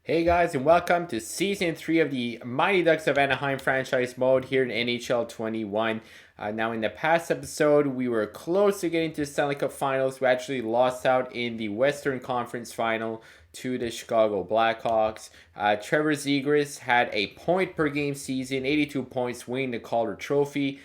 Hey guys, and welcome to Season 3 of the Mighty Ducks of Anaheim franchise mode here in NHL 21. Now, in the past episode, we were close to getting to the Stanley Cup Finals. We actually lost out in the Western Conference Final to the Chicago Blackhawks. Trevor Zegras had a point per game season, 82 points, winning the Calder Trophy.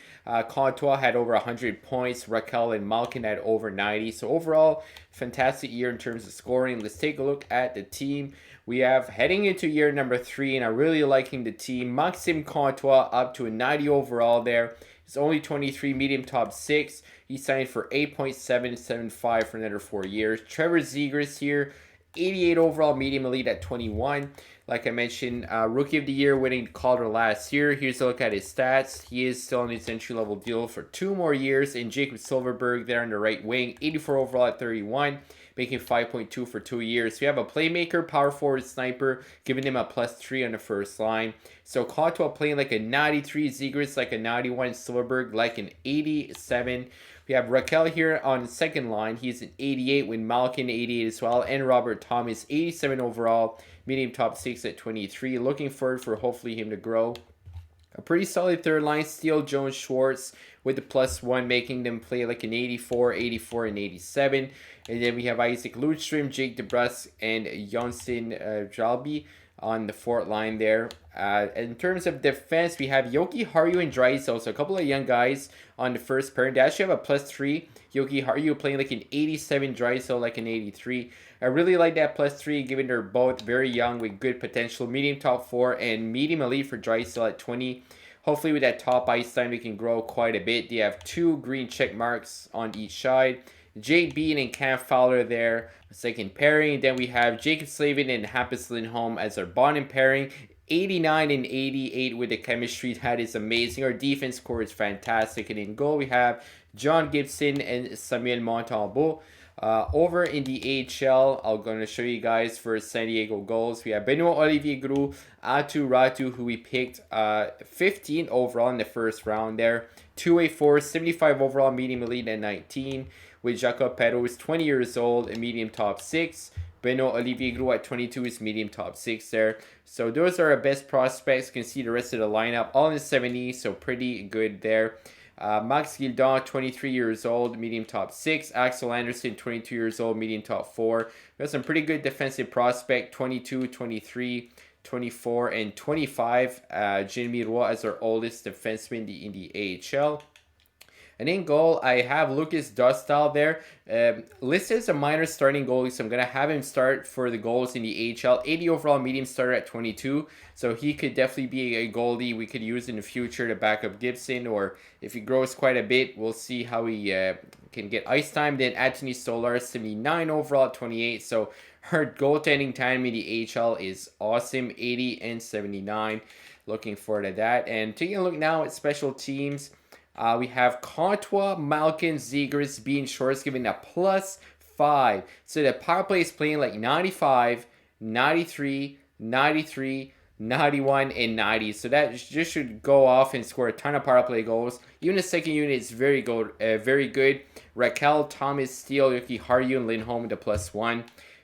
Courtois had over 100 points. Raquel and Malkin had over 90. So overall, fantastic year in terms of scoring. Let's take a look at the team we have heading into year number 3, and I'm really liking the team. Maxime Courtois up to a 90 overall there. He's only 23, medium top 6. He signed for 8.775 for another 4 years. Trevor Zegras here, 88 overall, medium elite at 21. Like I mentioned, Rookie of the Year winning Calder last year. Here's a look at his stats. He is still on his entry-level deal for 2 more years. And Jacob Silverberg there on the right wing, 84 overall at 31, making 5.2 for 2 years. So you have a playmaker, power forward, sniper, giving him a +3 on the first line. So Courtois playing like a 93, Zegras like a 91, Silverberg like an 87. We have Raquel here on the second line. He's an 88 with Malkin 88 as well. And Robert Thomas 87 overall. Medium top 6 at 23. Looking forward for hopefully him to grow. A pretty solid third line. Steele, Jones, Schwartz with the +1, making them play like an 84, 84, and 87. And then we have Isaac Ludstrom, Jake DeBrusk, and Jonsen Jalby on the fourth line there. In terms of defense, we have Yoki Haru and Draisaitl, so a couple of young guys on the first pairing. They actually have a +3. Yoki Haru playing like an 87, Draisaitl like an 83. I really like that +3, given they're both very young with good potential. Medium top 4 and medium elite for Draisaitl at 20. Hopefully with that top ice time, we can grow quite a bit. They have 2 green check marks on each side. Jake Bean and Cam Fowler there, second pairing. Then we have Jacob Slavin and Hampus Lindholm as our bottom pairing. 89 and 88 with the chemistry. That is amazing. Our defense core is fantastic. And in goal, we have John Gibson and Samuel Montembeault. Over in the AHL, I'm going to show you guys for San Diego goals. We have Benoit Olivier Groux, Atu Ratu, who we picked 15 overall in the first round there. 2-way forward, 75 overall, medium elite at 19. With Jacob Perreault is 20 years old and medium top 6. Benoit Olivier Groux at 22 is medium top 6 there. So those are our best prospects. You can see the rest of the lineup all in the 70s, so pretty good there. Max Gildon, 23 years old, medium top 6. Axel Anderson, 22 years old, medium top 4. We have some pretty good defensive prospect, 22, 23, 24, and 25. Jeremy Roy as our oldest defenseman in the AHL. And in goal, I have Lucas Dostal there. Listed as a minor starting goalie, so I'm going to have him start for the goals in the AHL. 80 overall, medium starter at 22. So he could definitely be a goalie we could use in the future to back up Gibson. Or if he grows quite a bit, we'll see how he can get ice time. Then Anthony Stolar, 79 overall at 28. So her goaltending time in the AHL is awesome, 80 and 79. Looking forward to that. And taking a look now at special teams. We have Courtois, Malkin, Zegras, Bean, Shorts giving a +5. So the power play is playing like 95, 93, 93, 91, and 90. So that just should go off and score a ton of power play goals. Even the second unit is very good. Raquel, Thomas, Steele, Yoki Haru, and Lindholm with a +1.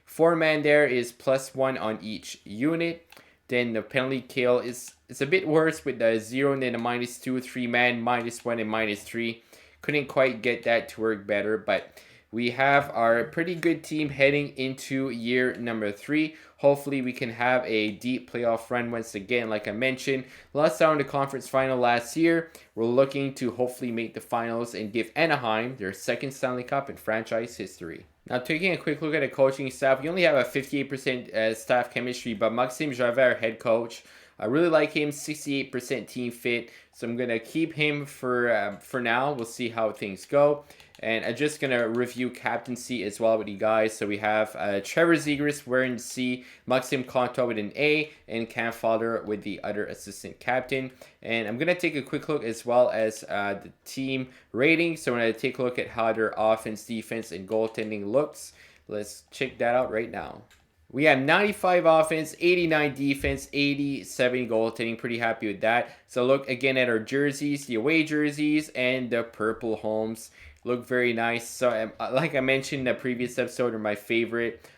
4-man there is +1 on each unit. Then the penalty kill is a bit worse with the 0 and then a -2, 3-man, -1, and -3. Couldn't quite get that to work better, but we have our pretty good team heading into year number 3. Hopefully we can have a deep playoff run once again. Like I mentioned, lost out in the conference final last year. We're looking to hopefully make the finals and give Anaheim their second Stanley Cup in franchise history. Now, taking a quick look at the coaching staff, we only have a 58% staff chemistry, but Maxime Javert, head coach, I really like him, 68% team fit, so I'm going to keep him for now. We'll see how things go. And I'm just going to review captaincy as well with you guys. So we have Trevor Zegras wearing the C, Maxime Courtois with an A, and Cam Fowler with the other assistant captain. And I'm going to take a quick look as well as the team rating. So we're going to take a look at how their offense, defense, and goaltending looks. Let's check that out right now. We have 95 offense, 89 defense, 87 goaltending. Pretty happy with that. So look again at our jerseys, the away jerseys, and the purple homes. Look very nice. So like I mentioned in the previous episode, are my favorite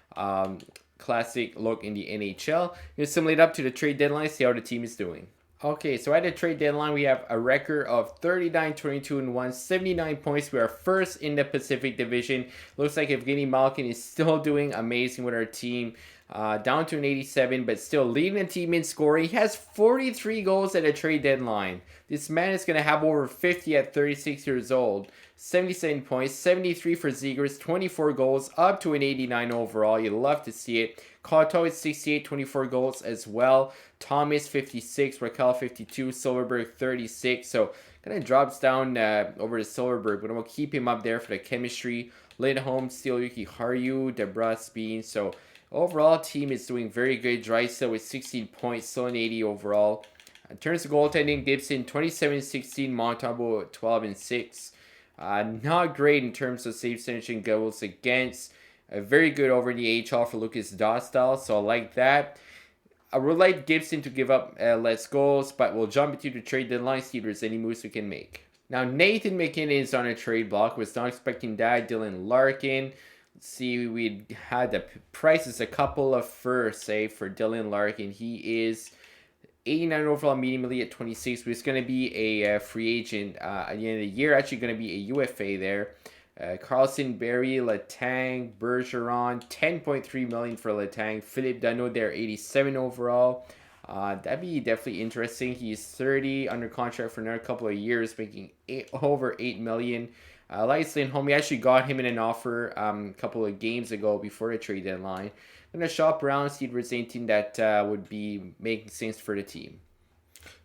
classic look in the NHL. We're going to simulate up to the trade deadline, see how the team is doing. Okay, so at the trade deadline, we have a record of 39-22-1, 79 points. We are first in the Pacific Division. Looks like Evgeny Malkin is still doing amazing with our team. Down to an 87, but still leading the team in scoring. He has 43 goals at the trade deadline. This man is going to have over 50 at 36 years old. 77 points, 73 for Zegras, 24 goals, up to an 89 overall. You love to see it. Kato is 68, 24 goals as well. Thomas 56, Raquel 52, Silverberg 36. So kind of drops down over to Silverberg, but we'll keep him up there for the chemistry. Lindholm, Steelyuki, Haryu, Debras, Bean. So overall, team is doing very good. Drysdale with 16 points, still an 80 overall. In terms of goaltending, Gibson 27-16, Montembeault 12-6. Not great in terms of save percentage and goals against. Very good over in the AHL for Lucas Dostal, so I like that. I would like Gibson to give up less goals, but we'll jump into the trade deadline, see if there's any moves we can make. Now, Nathan McKinnon is on a trade block. Was not expecting that. Dylan Larkin. Let's see, we had the prices, a couple of firsts, say, for Dylan Larkin. He is 89 overall, medium at 26, but he's going to be a free agent at the end of the year. Actually going to be a UFA there. Carlson, Barry, Letang, Bergeron, $10.3 million for Letang. Philip Dano there, 87 overall. That'd be definitely interesting. He's 30, under contract for another couple of years, making over $8 million. Elias Lindholm, we actually got him in an offer a couple of games ago before the trade deadline. I'm going to shop around, see if there's anything that would be making sense for the team.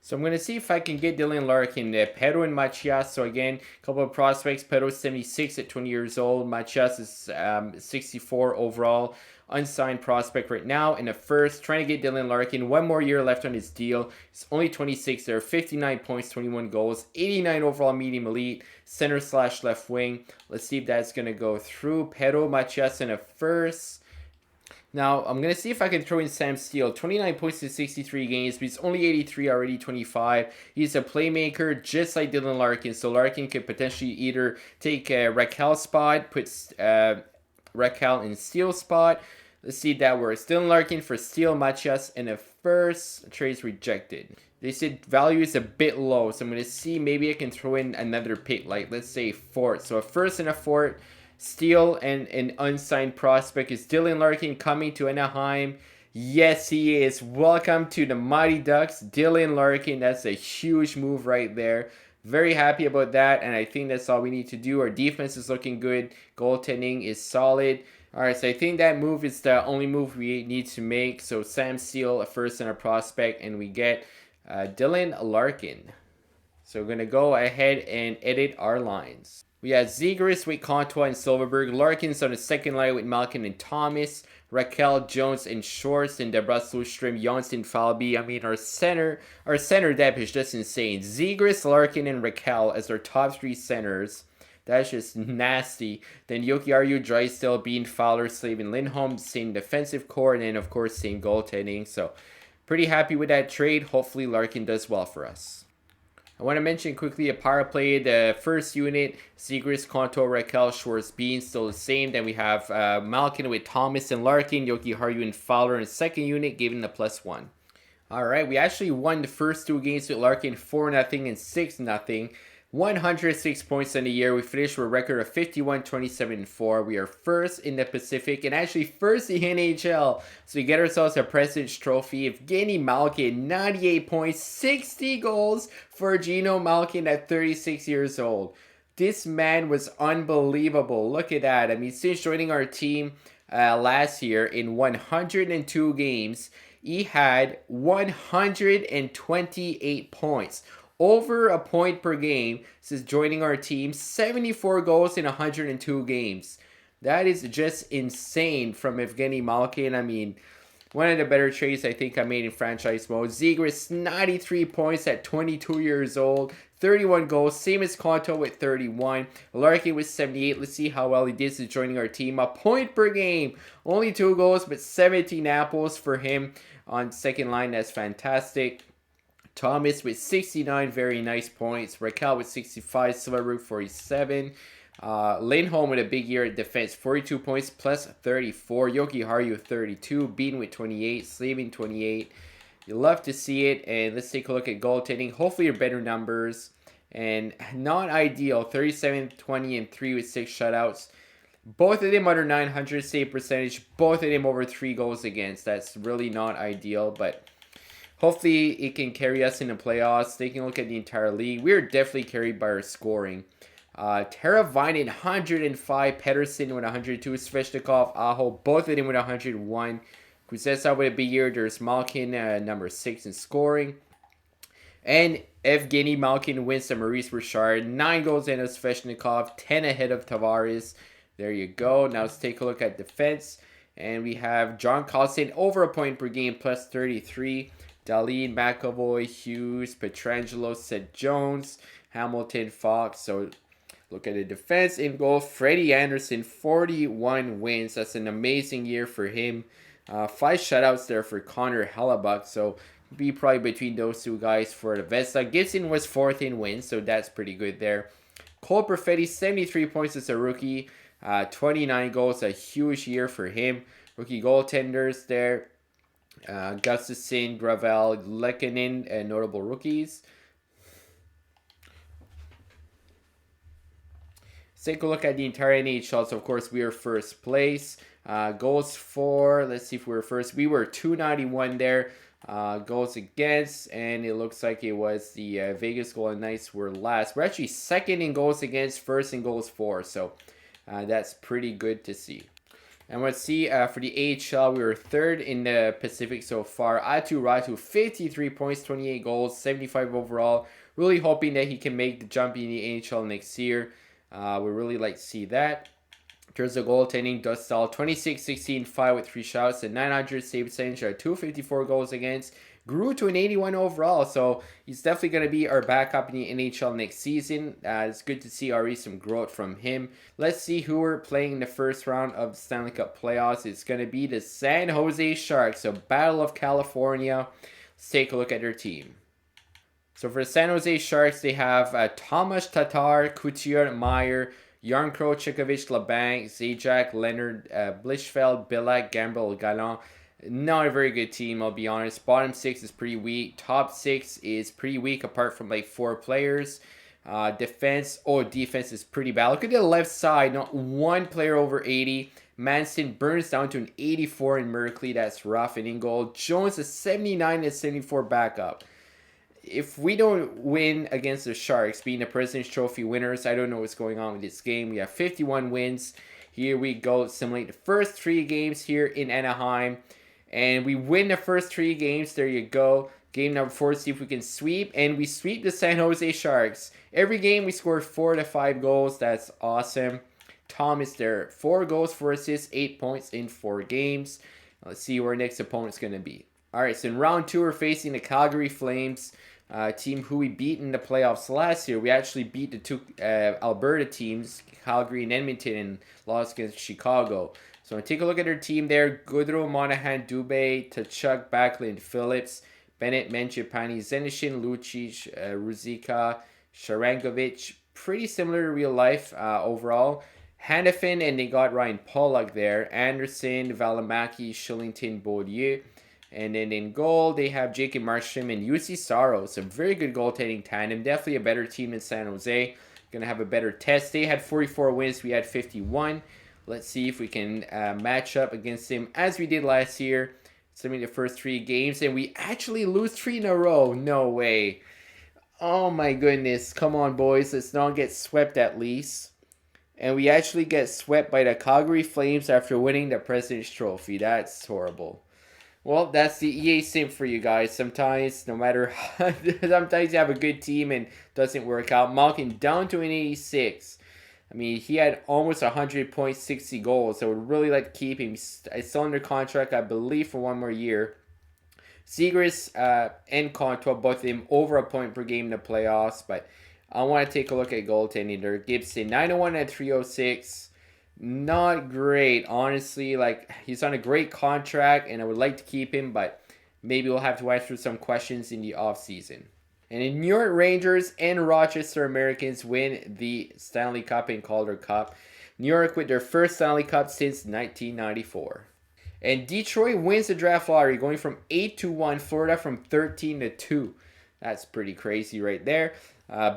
So I'm going to see if I can get Dylan Larkin, Pedro and Matias. So again, a couple of prospects. Pedro 76 at 20 years old. Matias is 64 overall. Unsigned prospect right now in the first. Trying to get Dylan Larkin. One more year left on his deal. He's only 26 there. 59 points, 21 goals. 89 overall medium elite. Center/left wing. Let's see if that's going to go through. Pedro, Matias in a first. Now, I'm going to see if I can throw in Sam Steele. 29 points in 63 games, but he's only 83, already 25. He's a playmaker, just like Dylan Larkin. So Larkin could potentially either take Raquel's spot, put Raquel in Steele's spot. Let's see if that works. Dylan Larkin for Steele, Matias, and a first. Trade's rejected. They said value is a bit low, so I'm going to see maybe I can throw in another pick, like let's say Fort. So a first and a Fort. Steele and an unsigned prospect. Is Dylan Larkin coming to Anaheim? Yes, he is. Welcome to the Mighty Ducks, Dylan Larkin. That's a huge move right there. Very happy about that, and I think that's all we need to do. Our defense is looking good. Goaltending is solid. All right, so I think that move is the only move we need to make. So Sam Steele, a first and a prospect, and we get Dylan Larkin. So we're going to go ahead and edit our lines. We have Zegras with Contois and Silverberg. Larkin's on the second line with Malkin and Thomas. Raquel, Jones, and Shorts. And Debras, Lustrom, Johnston, Falby. I mean, our center depth is just insane. Zegras, Larkin, and Raquel as our top three centers. That's just nasty. Then Jokiharju, Drysdale, Bean, Fowler, Slave, and Lindholm. Same defensive core. And then, of course, same goaltending. So, pretty happy with that trade. Hopefully, Larkin does well for us. I want to mention quickly a power play. The first unit, Zegras, Conto, Raquel, Schwartz, Bean, still the same. Then we have Malkin with Thomas and Larkin, Jokiharju and Fowler in the second unit, giving the +1. All right, we actually won the first two games with Larkin 4-0 and 6-0. 106 points in the year. We finished with a record of 51, 27, and 4. We are first in the Pacific and actually first in NHL. So we get ourselves a President's Trophy. Evgeny Malkin, 98 points, 60 goals for Gino Malkin at 36 years old. This man was unbelievable. Look at that. I mean, since joining our team last year in 102 games, he had 128 points. Over a point per game since joining our team. 74 goals in 102 games. That is just insane from Evgeny Malkin. I mean, one of the better trades I think I made in franchise mode. Zegras, 93 points at 22 years old. 31 goals, same as Conto with 31. Larkin with 78. Let's see how well he did since joining our team. A point per game. Only 2 goals, but 17 apples for him on second line. That's fantastic. Thomas with 69, very nice points. Raquel with 65, Silverberg 47. Lindholm with a big year at defense, 42 points plus 34. Yoki Haru 32, Bean with 28, Slavin 28. You love to see it. And let's take a look at goaltending. Hopefully, your better numbers. And not ideal, 37, 20, and 3 with 6 shutouts. Both of them under 900 save percentage. Both of them over 3 goals against. That's really not ideal, but hopefully it can carry us in the playoffs. Taking a look at the entire league, we are definitely carried by our scoring. Tara Vinen 105, Pedersen with 102, Svechnikov, Aho, both of them with 101. Kuznetsov with a big year. There's Malkin, number 6 in scoring. And Evgeny Malkin wins to Maurice Richard. 9 goals ahead of Svechnikov, 10 ahead of Tavares. There you go. Now let's take a look at defense. And we have John Carlson over a point per game plus 33. Dahlin, McAvoy, Hughes, Pietrangelo, Seth Jones, Hamilton, Fox. So look at the defense. In goal, Freddie Anderson, 41 wins. That's an amazing year for him. 5 shutouts there for Connor Hellebuck. So be probably between those two guys for the Vesta. Gibson was 4th in wins, so that's pretty good there. Cole Perfetti, 73 points as a rookie. 29 goals, a huge year for him. Rookie goaltenders there. Gustafsson, Gravel, Lehkonen, notable rookies. Let's take a look at the entire NHL. So, of course, we are first place. Goals for, let's see if we were first. We were 291 there. Goals against, and it looks like it was the Vegas Golden Knights were last. We're actually second in goals against, first in goals for. So, that's pretty good to see. And let's see, for the AHL, we were 3rd in the Pacific so far. Atu Ratu, 53 points, 28 goals, 75 overall. Really hoping that he can make the jump in the AHL next year. We really like to see that. In terms of goaltending, Dustal, 26, 16, 5 with 3 shots, and 900 save percentage, 254 goals against. Grew to an 81 overall, so he's definitely going to be our backup in the NHL next season. It's good to see already some growth from him. Let's see who we're playing in the first round of the Stanley Cup playoffs. It's going to be the San Jose Sharks, so Battle of California. Let's take a look at their team. So for the San Jose Sharks, they have Thomas Tatar, Couture, Meyer, Yarncrow, Chikovic, Labanc, Zajac, Leonard, Blichfeld, Bilak, Gamble, Gallant. Not a very good team, I'll be honest. Bottom 6 is pretty weak. Top 6 is pretty weak apart from like 4 players. Defense is pretty bad. Look at the left side, not one player over 80. Manson burns down to an 84 in Merkley. That's rough. And in goal, Jones is 79 and 74 backup. If we don't win against the Sharks, being the President's Trophy winners, I don't know what's going on with this game. We have 51 wins. Here we go. Simulate the first 3 games here in Anaheim. And we win the first 3 games. There you go. Game number 4, see if we can sweep. And we sweep the San Jose Sharks. Every game we score 4 to 5 goals. That's awesome. Thomas there. 4 goals, 4 assists, 8 points in 4 games. Let's see where our next opponent's going to be. Alright, so in round 2, we're facing the Calgary Flames. Team who we beat in the playoffs last year. We actually beat the 2 Alberta teams, Calgary and Edmonton, and lost against Chicago. So take a look at their team there. Goodrow, Monahan, Dubé, Tkachuk, Backlund, Phillips, Bennett, Mangiapane, Zenishin, Lucic, Ruzicka, Sharangovich. Pretty similar to real life overall. Hannafin, and they got Ryan Pollock there. Anderson, Valimaki, Shillington, Beaulieu. And then in goal, they have Jacob Markstrom and UC Saros. A very good goaltending tandem. Definitely a better team than San Jose. Going to have a better test. They had 44 wins. We had 51. Let's see if we can match up against them as we did last year. Assuming the first 3 games. And we actually lose 3 in a row. No way. Oh my goodness. Come on, boys. Let's not get swept at least. And we actually get swept by the Calgary Flames after winning the President's Trophy. That's horrible. Well, that's the EA sim for you guys. Sometimes, no matter how, sometimes you have a good team and it doesn't work out. Malkin down to an 86. I mean, he had almost 100 points, 60 goals. So I would really like to keep him. He's still under contract, I believe, for 1 more year. Zegras and Contour, both of them over a point per game in the playoffs. But I want to take a look at goaltending there. Gibson, 901 at 306. Not great, honestly. Like, he's on a great contract, and I would like to keep him, but maybe we'll have to answer some questions in the offseason. And the New York Rangers and Rochester Americans win the Stanley Cup and Calder Cup. New York with their first Stanley Cup since 1994. And Detroit wins the draft lottery, going from 8-1. Florida from 13-2. That's pretty crazy right there.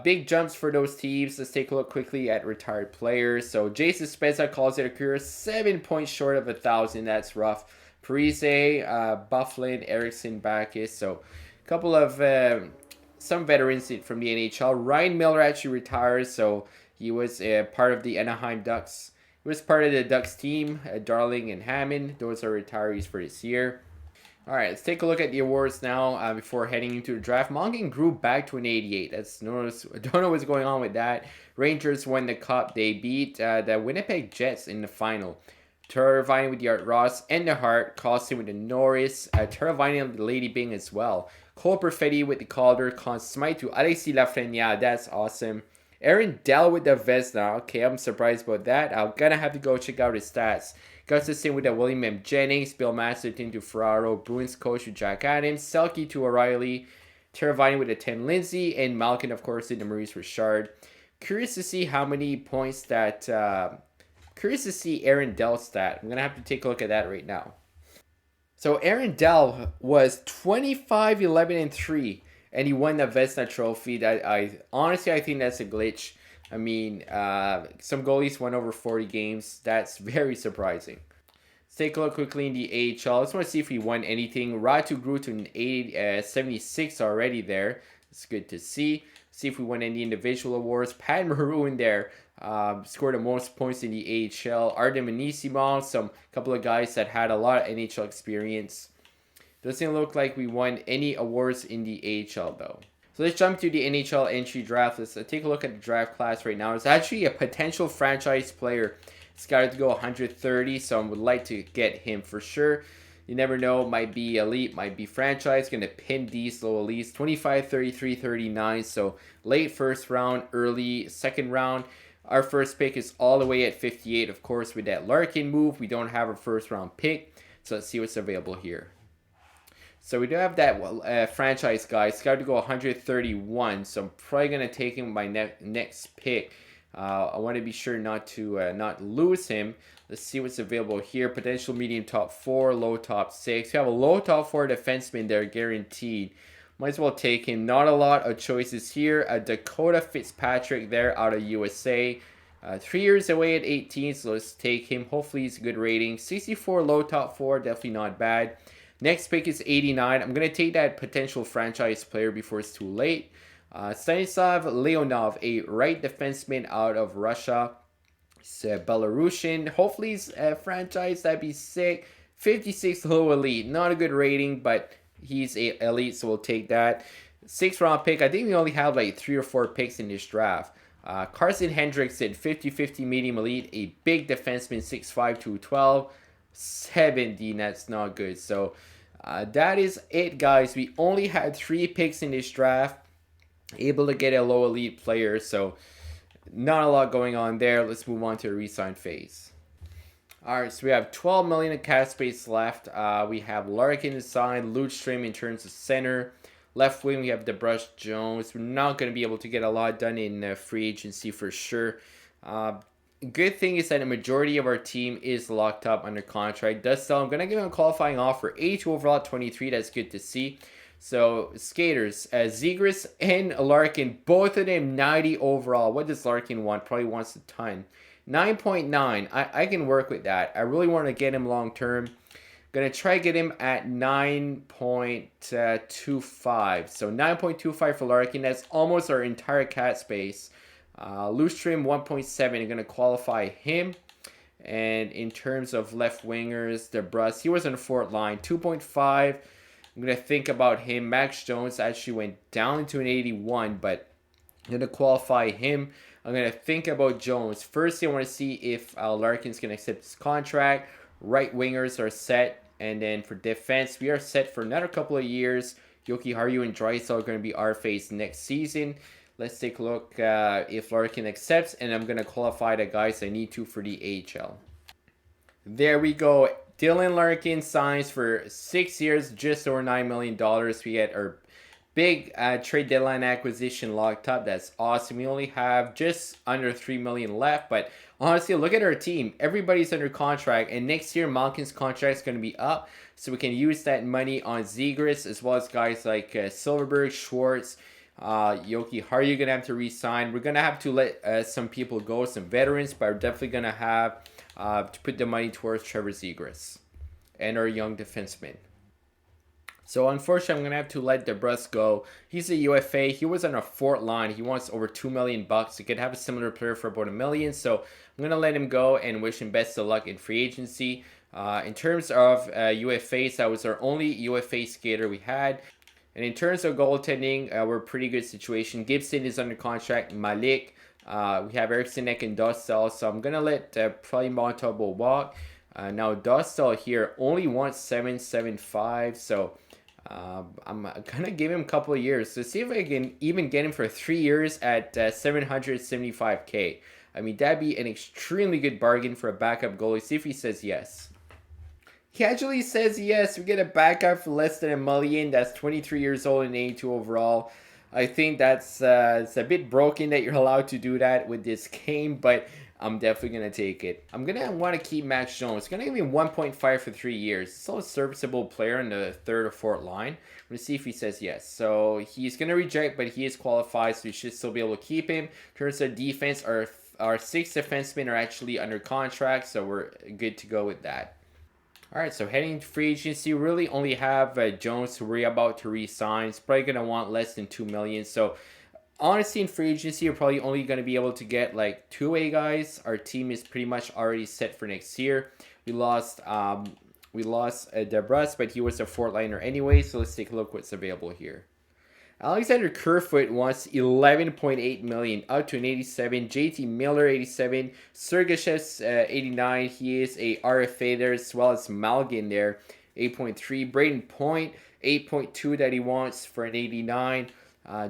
Big jumps for those teams. Let's take a look quickly at retired players. So Jason Spezza calls it a career 7 points short of 1,000. That's rough. Parise, Bufflin, Erickson, Backus. So a couple of some veterans from the NHL. Ryan Miller actually retires, so he was part of the Anaheim Ducks. He was part of the Ducks team. Darling and Hammond. Those are retirees for this year. All right, let's take a look at the awards now before heading into the draft. Mongan grew back to an 88. I don't know what's going on with that. Rangers won the cup. They beat the Winnipeg Jets in the final. Teravainen with the Art Ross and the Hart. Costin with the Norris. Teravainen with the Lady Bing as well. Cole Perfetti with the Calder. Conn Smythe to Alexis Lafreniere. That's awesome. Aaron Dell with the Vezina. Okay, I'm surprised about that. I'm going to have to go check out his stats. Gustafson with the William M. Jennings. Bill Masterton to Ferraro. Bruins coach with Jack Adams. Selke to O'Reilly. Teravainen with the 10 Lindsay. And Malkin, of course, in the Maurice Richard. Curious to see how many points that... curious to see Aaron Dell's stat. I'm going to have to take a look at that right now. So Aaron Dell was 25, 11, and 3. And he won the Vezina Trophy. I honestly, I think that's a glitch. I mean, some goalies won over 40 games. That's very surprising. Let's take a look quickly in the AHL. I just want to see if he won anything. Ratu grew to an 76 already there. It's good to see. See if we won any individual awards. Pat Maroon there scored the most points in the AHL. Artem Anisimov, some couple of guys that had a lot of NHL experience. Doesn't look like we won any awards in the AHL though. So let's jump to the NHL entry draft. Let's take a look at the draft class right now. It's actually a potential franchise player. It's got to go 130, so I would like to get him for sure. You never know, might be elite, might be franchise. Going to pin these low elites. 25, 33, 39, so late first round, early second round. Our first pick is all the way at 58. Of course, with that Larkin move, we don't have a first round pick. So let's see what's available here. So we do have that franchise guy. It's got to go 131. So I'm probably going to take him with my next pick. I want to be sure not to not lose him. Let's see what's available here. Potential medium top 4, low top 6. We have a low top 4 defenseman there guaranteed. Might as well take him. Not a lot of choices here. Dakota Fitzpatrick there out of USA. 3 years away at 18, so let's take him. Hopefully he's a good rating. 64 low top 4, definitely not bad. Next pick is 89. I'm going to take that potential franchise player before it's too late. Stanislav Leonov, a right defenseman out of Russia. He's Belarusian. Hopefully he's a franchise. That'd be sick. 56 low elite. Not a good rating, but he's a elite, so we'll take that. 6th round pick. I think we only have like 3 or 4 picks in this draft. Carson Hendrickson, 50-50 medium elite. A big defenseman, 6'5", 212. 70. That's not good. So that is it, guys. We only had 3 picks in this draft. Able to get a low elite player, so not a lot going on there. Let's move on to the re-sign phase. Alright, so we have 12 million in cap space left. We have Larkin signed, Ludstrom in terms of center. Left wing, we have DeBrusk Jones. We're not going to be able to get a lot done in free agency for sure. Good thing is that the majority of our team is locked up under contract. Does sell. I'm going to give him a qualifying offer. 82 overall, 23. That's good to see. So, skaters, Zegras and Larkin, both of them 90 overall. What does Larkin want? Probably wants a ton. 9.9. I can work with that. I really want to get him long term. Going to try to get him at 9.25. So, 9.25 for Larkin. That's almost our entire cat space. Lustrom 1.7. I'm going to qualify him. And in terms of left wingers, DeBrusk, he was on the fourth line. 2.5. I'm going to think about him. Max Jones actually went down to an 81, but I'm going to qualify him. I'm going to think about Jones. First, I want to see if Larkin's going to accept his contract. Right wingers are set. And then for defense, we are set for another couple of years. Yoki Haru and Drysdale are going to be our face next season. Let's take a look if Larkin accepts. And I'm going to qualify the guys I need to for the AHL. There we go. Dylan Larkin signs for 6 years, just over $9 million. We get our big trade deadline acquisition locked up. That's awesome. We only have just under 3 million left, but honestly, look at our team. Everybody's under contract, and next year Malkin's contract is going to be up, so we can use that money on Zegras as well as guys like Silverberg, Schwartz, Yoki. How are you going to have to re-sign? We're going to have to let some people go, some veterans, but we're definitely going to have to put the money towards Trevor Zegras and our young defenseman. So unfortunately, I'm going to have to let DeBrus go. He's a UFA. He was on a Fort line. He wants over $2 million. He could have a similar player for about $1 million. So I'm going to let him go and wish him best of luck in free agency. In terms of UFAs, that was our only UFA skater we had. And in terms of goaltending, we're a pretty good situation. Gibson is under contract. Malik. We have Eriksson Ek and Dostal. So I'm going to let probably Montalvo walk. Now Dostal here only wants 775. So I'm gonna give him a couple of years to see if I can even get him for 3 years at 775K. I mean, that'd be an extremely good bargain for a backup goalie. See if he says yes. He actually says yes. We get a backup for less than $1 million. That's 23 years old and 82 overall. I think that's it's a bit broken that you're allowed to do that with this game, but I'm definitely going to take it. I'm going to want to keep Max Jones. It's going to give me 1.5 for 3 years. Still a serviceable player in the third or fourth line. I'm going to see if he says yes. So he's going to reject, but he is qualified, so we should still be able to keep him. In terms of defense, our 6 defensemen are actually under contract, so we're good to go with that. All right, so heading to free agency, we really only have Jones to worry about to re-sign. He's probably going to want less than $2 million. So honestly, in free agency, you're probably only going to be able to get like 2-way guys. Our team is pretty much already set for next year. We lost DeBrus, but he was a fourth liner anyway. So let's take a look what's available here. Alexander Kerfoot wants 11.8 million, up to an 87. JT Miller 87. Sergachev's 89. He is a RFA there, as well as Malgin there 8.3. Braden Point 8.2 that he wants for an 89.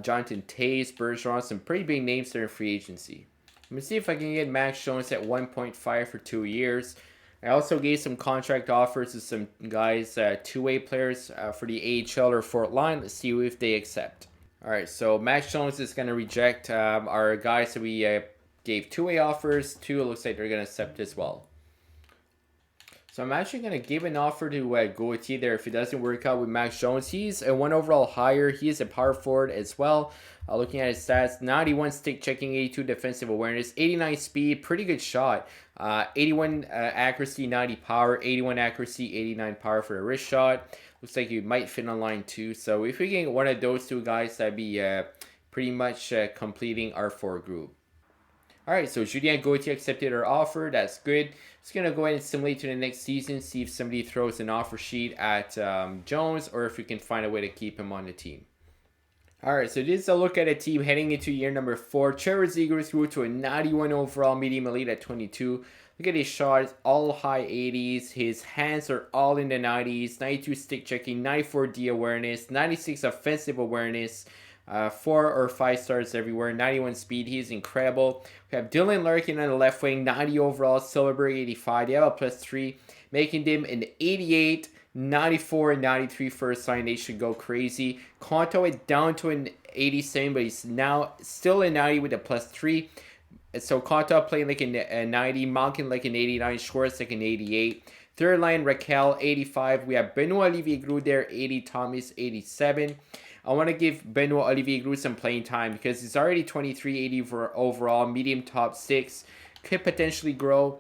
Jonathan Tays, Bergeron, some pretty big names there in free agency. Let me see if I can get Max Jones at 1.5 for 2 years. I also gave some contract offers to some guys, 2-way players for the AHL or Fort line. Let's see if they accept. All right, so Max Jones is going to reject our guys that we gave 2-way offers to. It looks like they're going to accept as well. So I'm actually going to give an offer to Gauthier there if it doesn't work out with Max Jones. He's a 1 overall higher. He is a power forward as well. Looking at his stats, 91 stick checking, 82 defensive awareness, 89 speed, pretty good shot. 81 accuracy, 90 power, 81 accuracy, 89 power for a wrist shot. Looks like you might fit on line 2. So if we can get one of those 2 guys, that'd be pretty much completing our 4 group. All right, so Julien Gauthier accepted our offer. That's good. Just going to go ahead and simulate to the next season, see if somebody throws an offer sheet at Jones or if we can find a way to keep him on the team. All right, so this is a look at a team heading into year number 4. Trevor Zegras grew to a 91 overall medium elite at 22. Look at his shots, all high 80s. His hands are all in the 90s. 92 stick checking, 94 D awareness, 96 offensive awareness. 4 or 5 stars everywhere. 91 speed. He's incredible. We have Dylan Larkin on the left wing. 90 overall. Silverberg 85. They have a +3, making them an 88, 94, and 93 first line. They should go crazy. Conto went down to an 87, but he's now still a 90 with a +3. So Conto playing like a 90. Malkin like an 89. Schwartz like an 88. Third line, Raquel 85. We have Benoit Olivier Groux there 80. Thomas 87. I want to give Benoit Olivier Groux some playing time because he's already 23-80 for overall, medium top 6. Could potentially grow.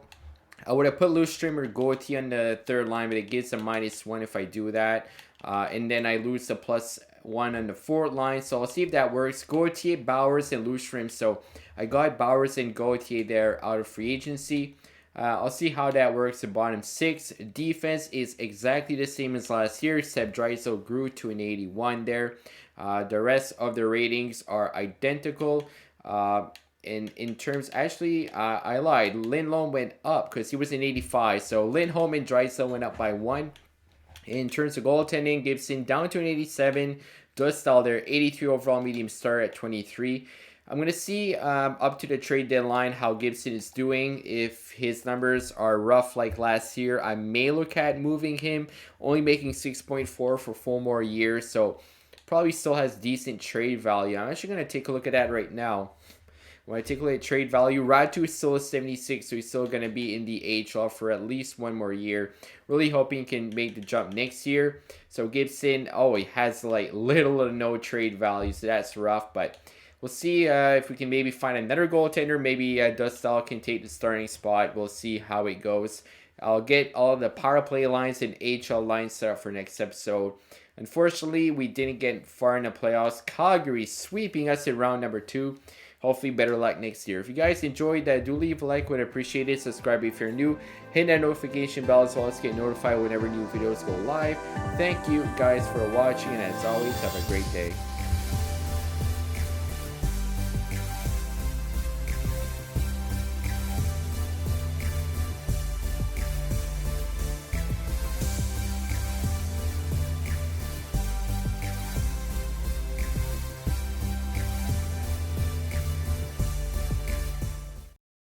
I would have put Lustrom or Gauthier on the third line, but it gives a -1 if I do that. And then I lose the +1 on the fourth line. So I'll see if that works. Gauthier, Bowers, and Lustrom. So I got Bowers and Gauthier there out of free agency. I'll see how that works. The bottom 6 defense is exactly the same as last year, except Draisaitl grew to an 81 there. The rest of the ratings are identical. In terms, actually, I lied. Lindholm went up because he was an 85. So Lindholm and Draisaitl went up by 1. In terms of goaltending, Gibson down to an 87. Dostal there, 83 overall medium star at 23. I'm going to see up to the trade deadline how Gibson is doing. If his numbers are rough like last year, I may look at moving him. Only making 6.4 for 4 more years. So probably still has decent trade value. I'm actually going to take a look at that right now. When I take a look at trade value, Ratu is still a 76, so he's still going to be in the AHL for at least one more year. Really hoping he can make the jump next year. So Gibson, oh, he has like little or no trade value, so that's rough. But we'll see if we can maybe find another goaltender. Maybe Dustal can take the starting spot. We'll see how it goes. I'll get all the power play lines and AHL lines set up for next episode. Unfortunately, we didn't get far in the playoffs. Calgary sweeping us in round number 2. Hopefully better luck next year. If you guys enjoyed that, do leave a like, would appreciate it. Subscribe if you're new. Hit that notification bell as well as get notified whenever new videos go live. Thank you guys for watching, and as always, have a great day.